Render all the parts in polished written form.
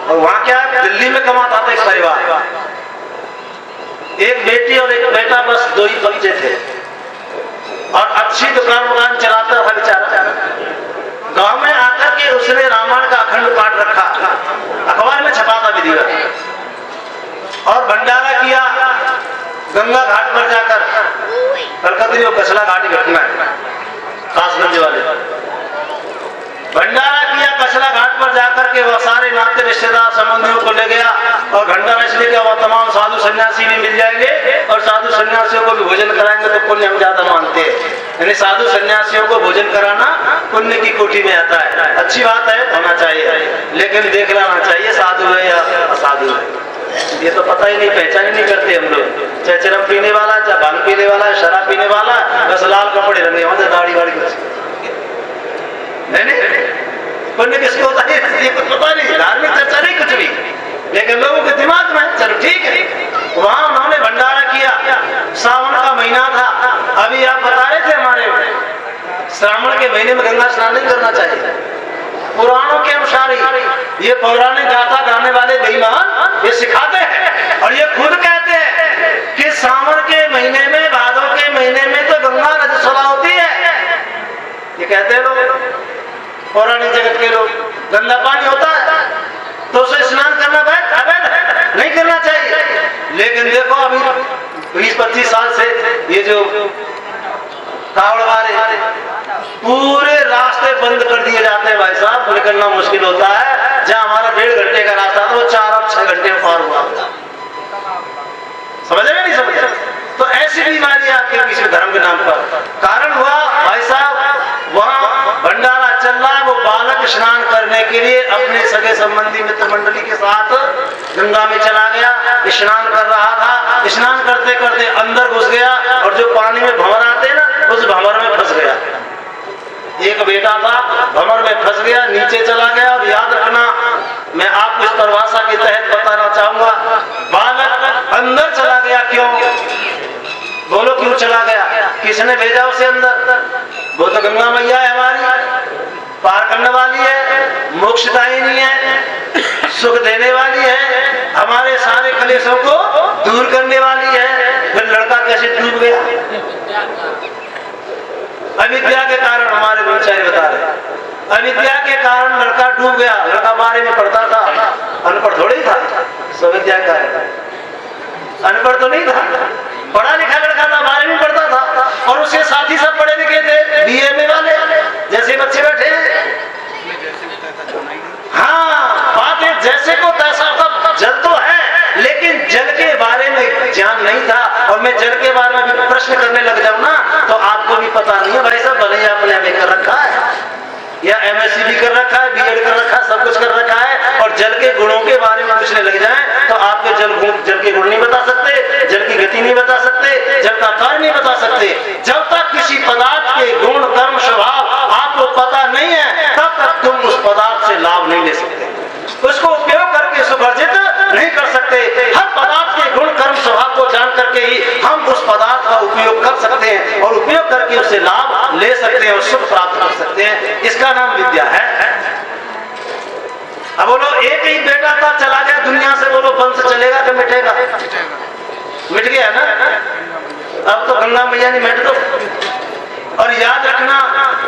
और वहां क्या दिल्ली में कमाता था एक परिवार, एक बेटी और एक बेटा, बस 2 ही बच्चे थे और अच्छी दुकान चलाता था बेचारा। गांव में आकर के उसने रामायण का अखंड पाठ रखा, अखबार में छपा था विधिवत, और भंडारा किया गंगा घाट पर जाकर। कलकत्ते में कसला घाट ही घटना है, कासगंज वाले भंडारा किया कसला घाट पर जाकर के। वह सारे नाते रिश्तेदार संबंधियों को ले गया और भंडारा इसलिए कि वह तमाम साधु सन्यासी भी मिल जाएंगे और साधु सन्यासियों को भी भोजन कराएंगे तो पुण्य हम ज्यादा मानते हैं। यानी साधु सन्यासियों को भोजन कराना पुण्य की कोटि में आता है। अच्छी बात है, होना चाहिए, लेकिन देख लेना चाहिए साधु है या असाधु है। ये तो पता ही नहीं, पहचान ही नहीं करते हम लोग। चाहे चरम पीने वाला, चाहे भांग पीने वाला, शराब पीने वाला, बस लाल कपड़े रंगे होते, दाढ़ी वाड़ी नहीं। पुण्य किसको होता है ये कुछ पता नहीं, धार्मिक चर्चा नहीं कुछ भी, लेकिन लोगों के दिमाग में चलो ठीक है। वहां उन्होंने भंडारा किया, सावन का महीना था। अभी आप बता रहे थे हमारे श्रावण के महीने में गंगा स्नान नहीं करना चाहिए, पुराणों के अनुसार ही। ये पौराणिक गाथा गाने वाले बेईमान ये सिखाते हैं और ये खुद कहते हैं कि सावन के महीने में, भादों के महीने में तो गंगा रजस्वला होती है। ये कहते हैं लोग, पौराणिक जगत के लोग। गंदा पानी होता है तो उसे स्नान करना अवैध नहीं करना चाहिए। लेकिन देखो अभी 20-25 साल से ये जो कावड़ वाले पूरे रास्ते बंद कर दिए जाते हैं भाई साहब, निकलना मुश्किल होता है। जहां हमारा 1.5 घंटे का रास्ता था वो 4 और 6 घंटे में पार हुआ। समझ में नहीं समझ? तो ऐसी बीमारी आपके पीछे धर्म के नाम पर कारण हुआ भाई साहब। वहां भंडारा चल रहा है, वो बालक स्नान करने के लिए अपने सगे संबंधी मित्र मंडली के साथ गंगा में चला गया, स्नान कर रहा था। स्नान करते करते अंदर घुस गया और जो पानी में भंवर आते ना, उस भंवर में फंस गया। एक बेटा था, भंवर में फंस गया, नीचे चला गया। और याद रखना, मैं आपको इस परिभाषा के तहत बताना चाहूंगा, बालक अंदर चला गया क्यों? बोलो क्यों चला गया? किसने भेजा उसे अंदर? वो तो गंगा मैया है हमारी, पार करने वाली है, मोक्षदायिनी है, सुख देने वाली है, हमारे सारे कलेशों को दूर करने वाली है। फिर लड़का कैसे डूब गया? अविद्या के कारण। हमारे ब्रह्मचारी बता रहे, अविद्या के कारण लड़का डूब गया। लड़का बारे में पढ़ता था, अनपढ़ थोड़ी था, सविद्या का है, अनपढ़ तो नहीं था, पढ़ा लिखा लड़का था, 12वीं में पढ़ता था। और उसके साथी सब पढ़े लिखे थे, BA वाले जैसे बच्चे बैठे हैं। हाँ, बात है जैसे को तैसा था। जल तो है लेकिन जल के बारे में ज्ञान नहीं था। और मैं जल के बारे में भी प्रश्न करने लग जाऊं ना तो आपको भी पता नहीं है भाई साहब। भले ही आपने MA कर रखा है या MSc भी कर रखा है, BEd कर रखा है, सब कुछ कर रखा है, और जल के गुणों के बारे में पूछने लग जाए तो आपके जल के गुण नहीं बता सकते, जल की गति नहीं बता सकते, जल का कार्य नहीं बता सकते। जब तक किसी पदार्थ के गुण, कर्म, स्वभाव आपको पता नहीं है, तब तक तुम उस पदार्थ से लाभ नहीं ले सकते, उसको उपयोग करके सुवर्जित नहीं कर सकते। हर पदार्थ के गुण, कर्म, स्वभाव को जान करके ही हम उस पदार्थ का उपयोग कर सकते हैं और उपयोग करके उससे लाभ ले सकते हैं और सुख प्राप्त कर सकते हैं। इसका नाम विद्या है। अब बोलो, एक ही बेटा था, चला गया दुनिया से, बोलो वंश चलेगा कि मिटेगा? मिट गया ना। अब तो गंगा मैया ने मिट दो। और याद रखना,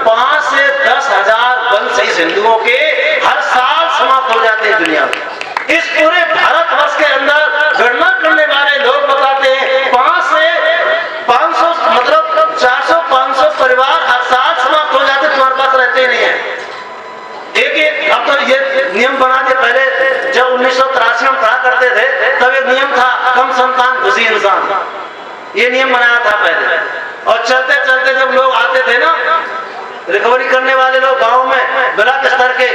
5 से 10 हजार वंश इस हिंदुओं के हर साल समाप्त हो जाते हैं दुनिया में। इस पूरे भारतवर्ष के अंदर गणना करने वाले लोग बताते हैं 5 से 500 मतलब 400-500 परिवार हर साल समाप्त हो जाते, तुम्हारे पास रहते नहीं है। एक अब तो ये नियम बना दिया। पहले जब 1983 में पढ़ा करते थे तब एक नियम था, कम संतान खुशी इंसान, ये नियम बनाया था पहले। और चलते चलते जब लोग आते थे ना, रिकवरी करने वाले लोग गांव में ब्लॉक स्तर के,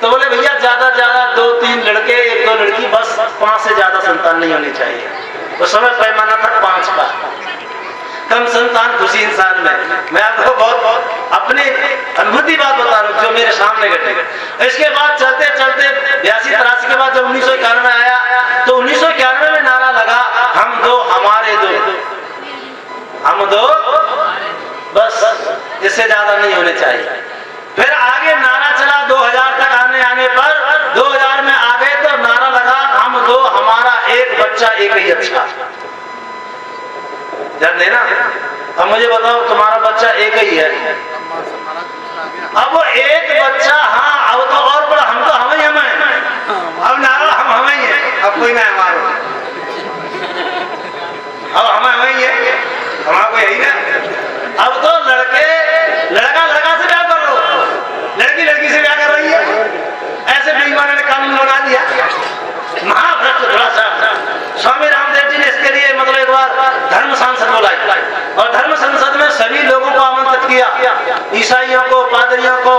तो बोले भैया ज्यादा ज्यादा 2-3 लड़के, 1-2 लड़की, बस 5 से ज्यादा संतान नहीं होनी चाहिए। उस समय पैमाना था 5 का। कम संतान खुशी इंसान में। मैं आपको बहुत अपनी अनुभूति बात बता रहा हूँ जो मेरे सामने घटे। इसके बाद चलते चलते 82-83 के बाद जब 1991 आया तो 1991 में नारा लगा, हम दो हमारे दो, हम दो बस, इससे ज्यादा नहीं होने चाहिए। फिर आगे नारा चला 2000 तक, आने पर 2000 में आ गए तो एक ही अच्छा। ध्यान देना। अब मुझे बताओ तुम्हारा बच्चा एक ही है, अब वो एक बच्चा, हाँ अब तो और बड़ा, हम तो हम ही अब नारा हम ही है, अब कोई ना हमारा, अब हम ही है, हमारा कोई यही ना। अब तो लड़का लड़का से ब्याह कर लो, लड़की लड़की से ब्याह कर रही है, ऐसे बेईमानों ने कानून बना दिया। महाभ्रष्ट थोड़ा सा। स्वामी रामदेव जी ने इसके लिए मतलब एक बार धर्म सांसद बुलाई और धर्म संसद में सभी लोगों को आमंत्रित किया, ईसाइयों को, पादरियों को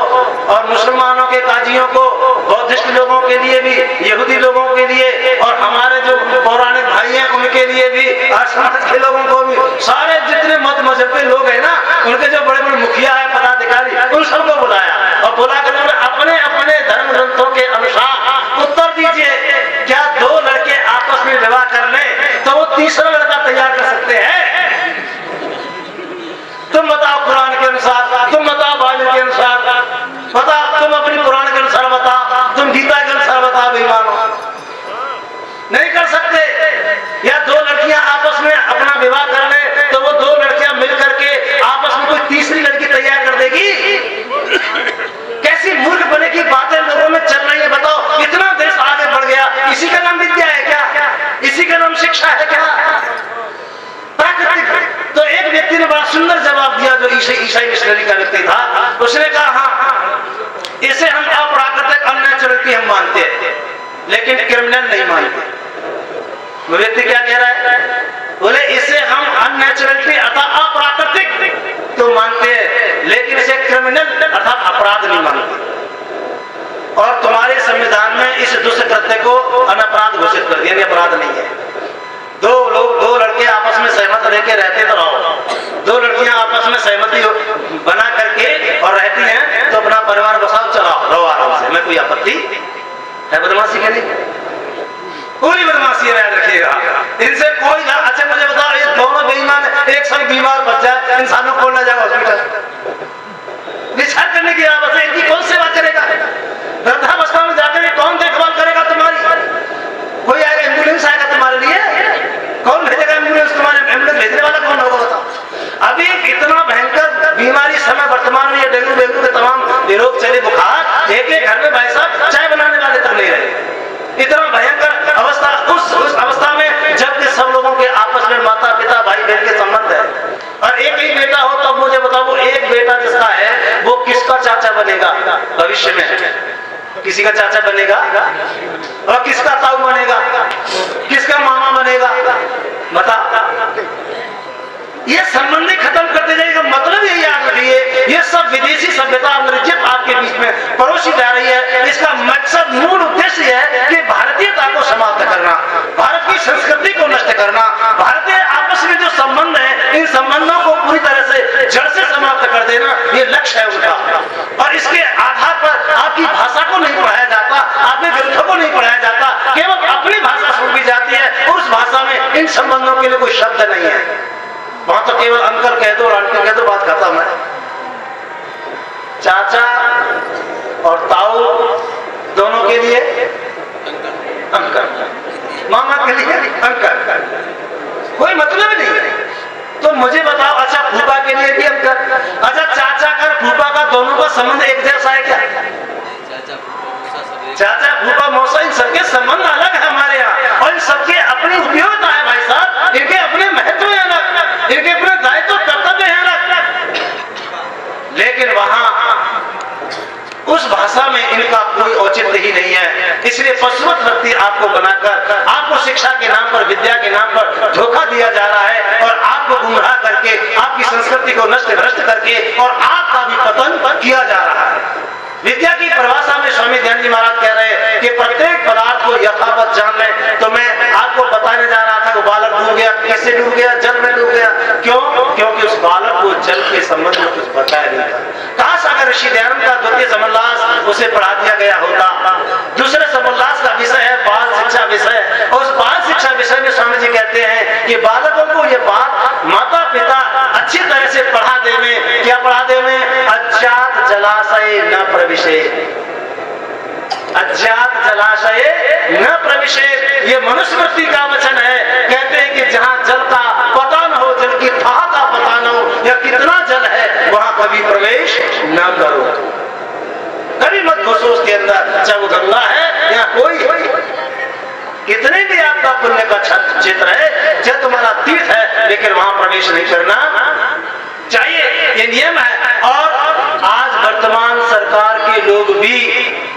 और मुसलमानों के काजियों को, बौद्धिस्ट लोगों के लिए भी, यहूदी लोगों के लिए और हमारे जो पौराणिक भाई हैं उनके लिए भी, और समाज के लोगों को भी, सारे जितने मत मजहब के लोग हैं ना, उनके जो बड़े बड़े मुखिया है, पदाधिकारी, उन सबको बुलाया और बुला कर अपने अपने धर्म ग्रंथों के अनुसार उत्तर दीजिए, क्या दो लड़के आपस में विवाह कर ले तो वो तीसरा लड़का तैयार कर सकते हैं? तुम बताओ कुरान के अनुसार, तुम बताओ बाइबल के अनुसार, बताओ तुम अपनी कुरान के अनुसार बताओ, तुम गीता के अनुसार बताओ। बेईमानो, नहीं कर सकते। या दो लड़कियां आपस में अपना विवाह कर ले तो वो दो लड़कियां मिलकर के आपस में कोई तीसरी लड़की तैयार कर देगी? कैसी मूर्ख बने की बातें लोगों में चल रही है, बताओ। इतना देश आगे बढ़ गया, इसी का नाम विद्या है क्या? इसी का नाम शिक्षा है क्या? प्राकृतिक। तो एक व्यक्ति ने बड़ा सुंदर जवाब दिया, जो ईसाई मिशनरी का व्यक्ति था। उसने कहा हाँ, इसे हम अप्राकृतिक अननेचुरलिटी हम मानते हैं, लेकिन क्रिमिनल नहीं मानते। वो व्यक्ति क्या कह रहा है? बोले इसे हम अननेचुरलिटी अर्थात अप्राकृतिक तो मानते हैं, लेकिन इसे क्रिमिनल अर्थात अपराध नहीं मानते। और तुम्हारे संविधान में इस दुष्कृत्य को अनपराध घोषित कर दिया, अपराध नहीं है। दो लड़के आपस में सहमत रह के रहते तो रहो, दो लड़कियां आपस में सहमति बना करके और रहती हैं तो अपना परिवार बसाओ, चलाओ, रहो आराम से, मैं कोई आपत्ति है? बदमाशी के नहीं, पूरी बदमाशी याद रखिएगा। इनसे कोई अच्छा मुझे बताओ, ये दोनों बेईमान एक संग बीमार बच्चा इंसानों को ले जाएगा हॉस्पिटल, विचार करने की आवश्यकता है, इनकी कौन सेवा करेगा? वृद्धावस्था में जाकर कौन देखभाल करेगा तुम्हारी? कोई आएगा, एम्बुलेंस आएगा तुम्हारे लिए? कौन भेजेगा एम्बुलेंस? तुम्हारे एम्बुलेंस भेजने वाला कौन होगा बताओ? अभी इतना भयंकर बीमारी समय वर्तमान में, डेंगू के तमाम रोग चले, बुखार, एक घर में भाई साहब चाय बनाने वाले तक नहीं रहे। इतना भयंकर अवस्था, उस अवस्था में जबकि सब लोगों के आपस में माता पिता भाई बहन के संबंध है और एक ही बेटा हो, तब मुझे बताओ वो एक बेटा जिसका है वो किसका चाचा बनेगा भविष्य में? किसी का चाचा बनेगा और किसका ताऊ बनेगा, किसका मामा बनेगा? बता, ये संबंध खत्म करते जाएगा। मतलब ये याद रखिए, ये सब विदेशी सभ्यता अंग्रेजियत आपके बीच में परोसी जा रही है। इसका मकसद, मूल उद्देश्य है कि भारतीयता को समाप्त करना, भारत की संस्कृति को नष्ट करना, भारतीय आपस में जो संबंध है इन संबंधों को पूरी तरह से जड़ से समाप्त कर देना, ये लक्ष्य है उनका। और इसके आधार पर आपकी भाषा को नहीं पढ़ाया जाता, आपके ग्रंथों को नहीं पढ़ाया जाता, केवल अपनी भाषा सुनी जाती है। उस भाषा में इन संबंधों के लिए कोई शब्द नहीं है। वहां तो केवल अंकल कह दो और आंटी कह दो, बात खत्म है। चाचा और ताऊ दोनों के लिए अंकल, मामा के लिए अंकल, कोई मतलब नहीं है। तो मुझे बताओ, अच्छा फूफा के लिए भी अंकल, अच्छा चाचा का फूफा का दोनों का संबंध एक जैसा है क्या? चाचा फूफा मौसा इन सबके संबंध अलग है हमारे यहाँ, और इन सबके अपनी उपयोगिता है भाई साहब, इनके अपने महत्व है अलग, इनके अपने दायित्व कर्तव्य है अलग। लेकिन वहां उस भाषा में इनका कोई औचित्य ही नहीं है। इसलिए पशुवत व्यक्ति आपको बनाकर, आपको शिक्षा के नाम पर, विद्या के नाम पर धोखा दिया जा रहा है और आपको गुमराह करके, आपकी संस्कृति को नष्ट भ्रष्ट करके और आपका भी पतन किया जा रहा है। विद्या की परिभाषा में स्वामी दयानंद जी महाराज कह रहे हैं कि प्रत्येक पदार्थ को यथावत जान लें। तो मैं आपको बताने जा रहा था कि बालक डूब गया, कैसे डूब गया? जल में डूब गया। क्यों? क्योंकि उस बालक को जल के संबंध में कुछ बताया नहीं था। काश अगर ऋषि दयानंद का द्वितीय समोल्लास उसे पढ़ा दिया गया होता। दूसरे समोल्लास का विषय है बाल शिक्षा विषय, और उस बाल शिक्षा विषय में स्वामी जी कहते हैं कि बालकों को ये बात माता पिता अच्छी तरह से पढ़ा दे में, क्या पढ़ा दे में? अज्ञात जलाशय न प्रविशे, अज्ञात स्यात् जलाशये न प्रविशेत्। ये मनुस्मृति का वचन है। कहते हैं कि जहाँ जल का पता न हो, जल की थाह का पता न हो या कितना जल है, वहां कभी प्रवेश न करो, कभी मत घुसो उसके अंदर, चाहे वो गंगा है या कोई कितने भी आपका पुण्य का क्षेत्र है, चाहे तुम्हारा तीर्थ है, लेकिन वहां प्रवेश नहीं करना चाहिए, ये नियम है। और आज वर्तमान सरकार के लोग भी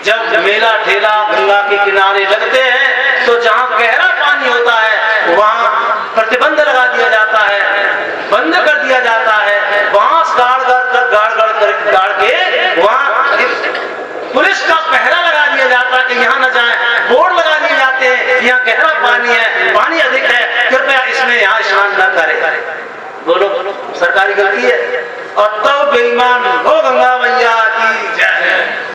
जब मेला ठेला गंगा के किनारे लगते हैं तो जहां गहरा पानी होता है वहां प्रतिबंध लगा दिया जाता है, बंद कर दिया जाता है, बांस गाड़ के वहां पुलिस का पहरा लगा दिया जाता है कि यहाँ न जाए, बोर्ड लगा दिए जाते हैं यहाँ गहरा पानी है, पानी अधिक है, कृपया इसमें यहाँ स्नान न करें। बोलो सरकारी गलती है। और तब बेईमान हो गंगा मैया की जय।